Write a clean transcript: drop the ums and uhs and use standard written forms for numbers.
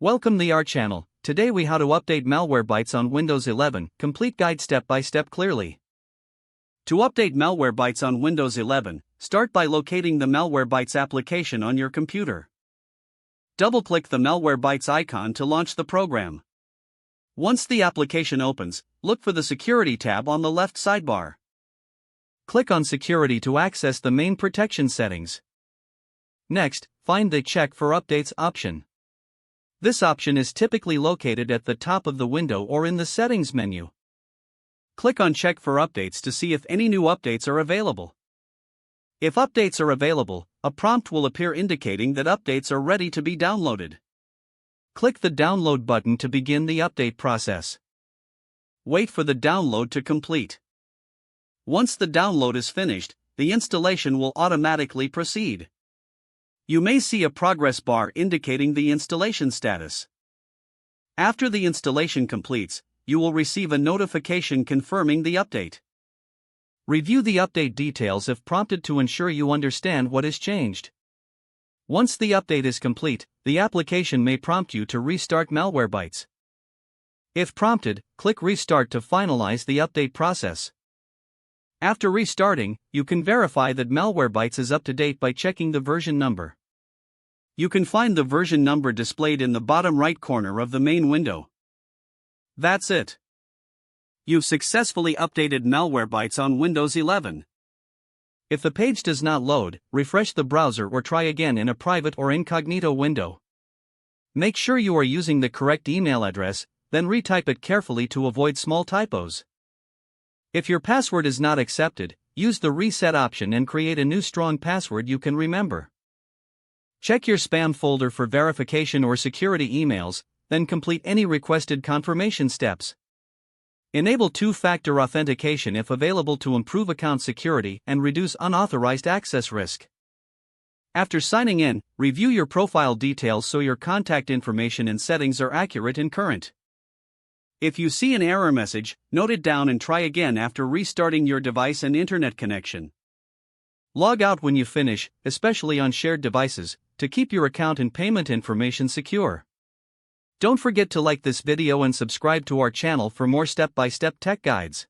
Welcome to our channel. Today we how to update Malwarebytes on Windows 11, complete guide step by step clearly. To update Malwarebytes on Windows 11, start by locating the Malwarebytes application on your computer. Double-click the Malwarebytes icon to launch the program. Once the application opens, look for the Security tab on the left sidebar. Click on Security to access the main protection settings. Next, find the Check for Updates option. This option is typically located at the top of the window or in the Settings menu. Click on Check for Updates to see if any new updates are available. If updates are available, a prompt will appear indicating that updates are ready to be downloaded. Click the Download button to begin the update process. Wait for the download to complete. Once the download is finished, the installation will automatically proceed. You may see a progress bar indicating the installation status. After the installation completes, you will receive a notification confirming the update. Review the update details if prompted to ensure you understand what is changed. Once the update is complete, the application may prompt you to restart Malwarebytes. If prompted, click Restart to finalize the update process. After restarting, you can verify that Malwarebytes is up to date by checking the version number. You can find the version number displayed in the bottom right corner of the main window. That's it. You've successfully updated Malwarebytes on Windows 11. If the page does not load, refresh the browser or try again in a private or incognito window. Make sure you are using the correct email address, then retype it carefully to avoid small typos. If your password is not accepted, use the Reset option and create a new strong password you can remember. Check your spam folder for verification or security emails, then complete any requested confirmation steps. Enable two-factor authentication if available to improve account security and reduce unauthorized access risk. After signing in, review your profile details so your contact information and settings are accurate and current. If you see an error message, note it down and try again after restarting your device and internet connection. Log out when you finish, especially on shared devices, to keep your account and payment information secure. Don't forget to like this video and subscribe to our channel for more step-by-step tech guides.